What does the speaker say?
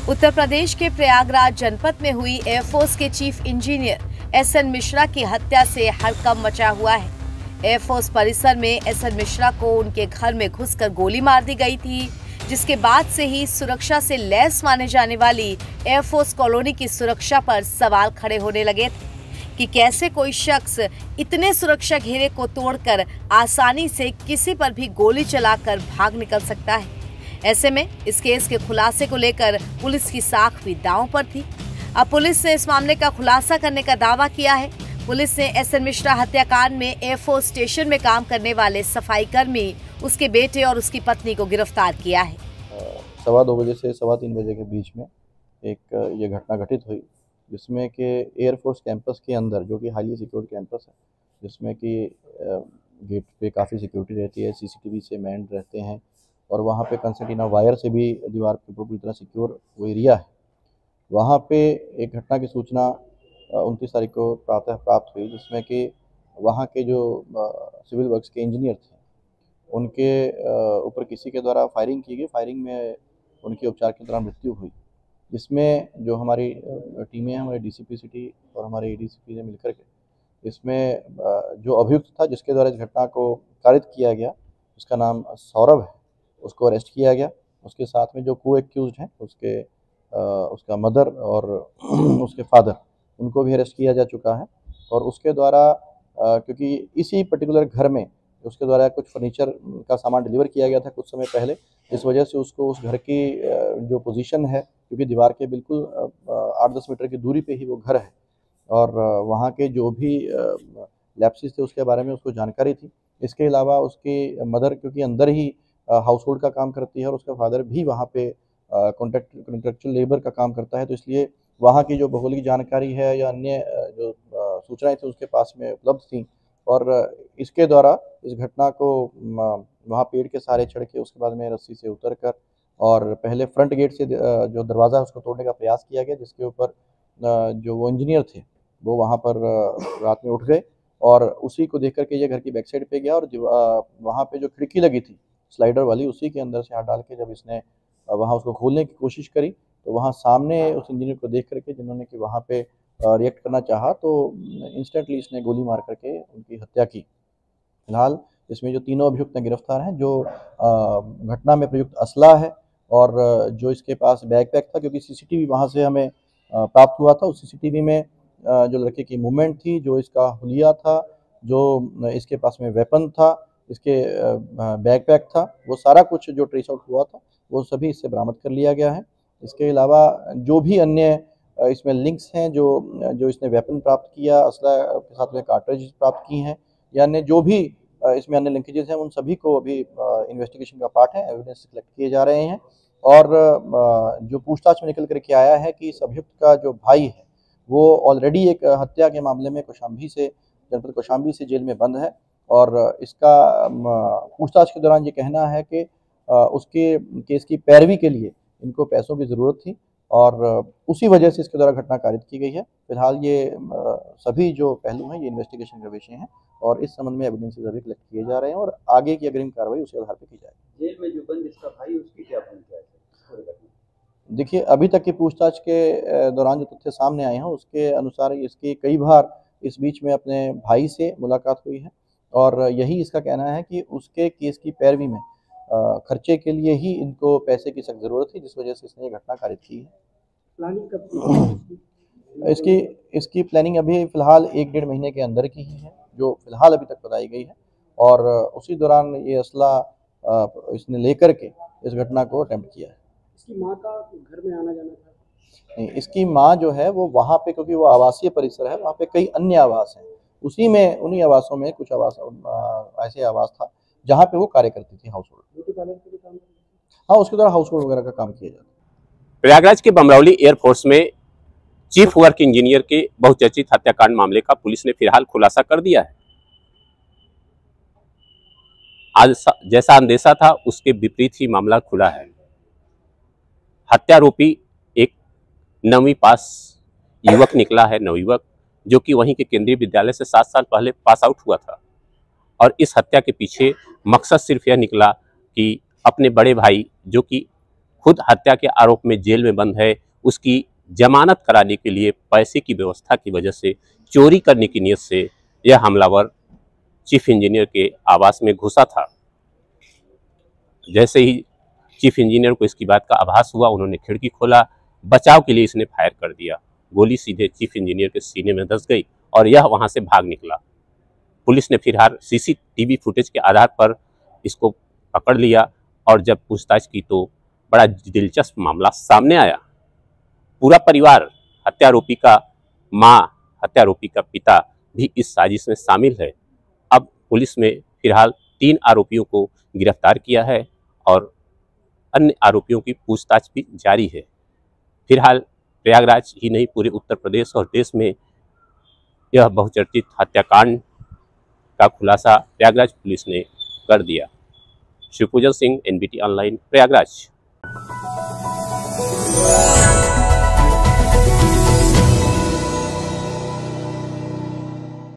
उत्तर प्रदेश के प्रयागराज जनपद में हुई एयरफोर्स के चीफ इंजीनियर एसएन मिश्रा की हत्या से हड़कंप मचा हुआ है। एयरफोर्स परिसर में एसएन मिश्रा को उनके घर में घुसकर गोली मार दी गई थी, जिसके बाद से ही सुरक्षा से लैस माने जाने वाली एयरफोर्स कॉलोनी की सुरक्षा पर सवाल खड़े होने लगे थे कि कैसे कोई शख्स इतने सुरक्षा घेरे को तोड़कर आसानी से किसी पर भी गोली चलाकर भाग निकल सकता है। ऐसे में इस केस के खुलासे को लेकर पुलिस की साख भी दांव पर थी। अब पुलिस ने इस मामले का खुलासा करने का दावा किया है। पुलिस ने एसएन मिश्रा हत्याकांड में एयरफोर्स स्टेशन में काम करने वाले सफाई कर्मी, उसके बेटे और उसकी पत्नी को गिरफ्तार किया है। 2:15 बजे से 3:15 बजे के बीच में एक ये घटना घटित हुई, जिसमें कि एयरफोर्स कैंपस के अंदर, जो कि हाईली सिक्योर्ड कैंपस है, जिसमें कि गेट पे काफ़ी सिक्योरिटी रहती है, सीसीटीवी से मैंड रहते हैं और वहाँ पे कंसर्टीना वायर से भी दीवार पे पूरी तरह सिक्योर वो एरिया है। वहाँ पे एक घटना की सूचना 29 तारीख को प्रातः प्राप्त हुई, जिसमें कि वहाँ के जो सिविल वर्क्स के इंजीनियर थे, उनके ऊपर किसी के द्वारा फायरिंग की गई। फायरिंग में उनकी उपचार के दौरान मृत्यु हुई, जिसमें जो हमारी टीमें हैं, हमारे डीसीपी सिटी और हमारे एडीसीपी ने मिलकर के इसमें जो अभियुक्त था, जिसके द्वारा इस घटना को कारित किया गया, उसका नाम सौरभ है, उसको अरेस्ट किया गया। उसके साथ में जो को एक्यूज्ड हैं, उसका मदर और उसके फादर, उनको भी अरेस्ट किया जा चुका है। और उसके द्वारा क्योंकि इसी पर्टिकुलर घर में उसके द्वारा कुछ फर्नीचर का सामान डिलीवर किया गया था कुछ समय पहले, इस वजह से उसको उस घर की जो पोजीशन है, क्योंकि दीवार के बिल्कुल 8-10 मीटर की दूरी पे ही वो घर है और वहाँ के जो भी लैप्सेस थे उसके बारे में उसको जानकारी थी। इसके अलावा उसकी मदर क्योंकि अंदर ही हाउस होल्ड का काम करती है और उसका फादर भी वहाँ पे कॉन्ट्रैक्चुअल लेबर का काम करता है, तो इसलिए वहाँ की जो भौगोलिक जानकारी है या अन्य जो सूचनाएं थी उसके पास में उपलब्ध थी। और इसके द्वारा इस घटना को वहाँ पेड़ के सहारे चढ़ के उसके बाद में रस्सी से उतर कर और पहले फ्रंट गेट से जो दरवाज़ा है उसको तोड़ने का प्रयास किया गया, जिसके ऊपर जो वो इंजीनियर थे वो वहाँ पर रात में उठ गए और उसी को देख करके ये घर की बैक साइड पे गया और वहाँ पे जो खिड़की लगी थी स्लाइडर वाली, उसी के अंदर से हाथ डाल के जब इसने वहाँ उसको खोलने की कोशिश करी, तो वहाँ सामने उस इंजीनियर को देख करके जिन्होंने कि वहाँ पे रिएक्ट करना चाहा, तो इंस्टेंटली इसने गोली मार करके उनकी हत्या की। फिलहाल इसमें जो तीनों अभियुक्त गिरफ्तार हैं, जो घटना में प्रयुक्त असला है और जो इसके पास बैकपैक था, क्योंकि सीसीटीवी वहाँ से हमें प्राप्त हुआ था, उस सीसीटीवी में जो लड़के की मूवमेंट थी, जो इसका हुलिया था, जो इसके पास में वेपन था, इसके बैकपैक था, वो सारा कुछ जो ट्रेस आउट हुआ था वो सभी इससे बरामद कर लिया गया है। इसके अलावा जो भी अन्य इसमें लिंक्स हैं, जो इसने वेपन प्राप्त किया, असला के साथ में कार्ट्रिज प्राप्त की हैं या अन्य जो भी इसमें अन्य लिंकेजेस हैं, उन सभी को अभी इन्वेस्टिगेशन का पार्ट है, एविडेंस कलेक्ट किए जा रहे हैं। और जो पूछताछ में निकल करके आया है कि इस अभियुक्त का जो भाई है वो ऑलरेडी एक हत्या के मामले में जनपद कौशाम्बी से जेल में बंद है और इसका पूछताछ के दौरान ये कहना है कि उसके केस की पैरवी के लिए इनको पैसों की ज़रूरत थी और उसी वजह से इसके द्वारा घटना कारित की गई है। फिलहाल ये सभी जो पहलू हैं ये इन्वेस्टिगेशन का विषय हैं और इस संबंध में एविडेंसेस अभी कलेक्ट किए जा रहे हैं और आगे की अग्रिम कार्रवाई उसी आधार पर की जाएगी। जेल में जो बंद इसका भाई, उसकी क्या भूमिका है? देखिए, अभी तक की पूछताछ के दौरान जो तथ्य सामने आए हैं उसके अनुसार इसकी कई बार इस बीच में अपने भाई से मुलाकात हुई है और यही इसका कहना है कि उसके केस की पैरवी में खर्चे के लिए ही इनको पैसे की सख्त ज़रूरत थी, जिस वजह से इसने ये घटना कारित की है। प्लानिंग कब इसकी प्लानिंग अभी फ़िलहाल 1-1.5 महीने के अंदर की ही है, जो फ़िलहाल अभी तक बताई गई है और उसी दौरान ये असला इसने लेकर के इस घटना को अटेम्प्ट किया है। इसकी माँ का घर में आना जाना था? नहीं, इसकी माँ जो है वो वहाँ पे, क्योंकि वो आवासीय परिसर है, वहाँ पे कई अन्य आवास हैं, उन्हीं आवासों में कुछ ऐसे आवास था जहाँ पे वो कार्य करती थी, हाउस होल्ड। ब्यूटी पार्लर के भी काम? हाँ, उसके द्वारा हाउस होल्ड वगैरह का काम किया जाता है। प्रयागराज के बमरौली एयरफोर्स में चीफ वर्क इंजीनियर के बहुचर्चित हत्याकांड मामले का पुलिस ने फिलहाल खुलासा कर दिया है। आज जैसा अंदेशा था उसके विपरीत ही मामला खुला है। हत्यारोपी एक 9वीं पास युवक निकला है, नवयुवक, जो कि वहीं के केंद्रीय विद्यालय से 7 साल पहले पास आउट हुआ था और इस हत्या के पीछे मकसद सिर्फ यह निकला कि अपने बड़े भाई, जो कि खुद हत्या के आरोप में जेल में बंद है, उसकी जमानत कराने के लिए पैसे की व्यवस्था की वजह से, चोरी करने की नीयत से यह हमलावर चीफ इंजीनियर के आवास में घुसा था। जैसे ही चीफ इंजीनियर को इसकी बात का आभास हुआ, उन्होंने खिड़की खोला, बचाव के लिए इसने फायर कर दिया। गोली सीधे चीफ इंजीनियर के सीने में धंस गई और यह वहां से भाग निकला। पुलिस ने फिलहाल सीसीटीवी फुटेज के आधार पर इसको पकड़ लिया और जब पूछताछ की तो बड़ा दिलचस्प मामला सामने आया। पूरा परिवार, हत्यारोपी का माँ, हत्यारोपी का पिता भी इस साजिश में शामिल है। अब पुलिस ने फिलहाल 3 आरोपियों को गिरफ्तार किया है और अन्य आरोपियों की पूछताछ भी जारी है। फिलहाल प्रयागराज ही नहीं, पूरे उत्तर प्रदेश और देश में यह बहुचर्चित हत्याकांड का खुलासा प्रयागराज पुलिस ने कर दिया। Shivpujan Singh, NBT online, Prayagraj.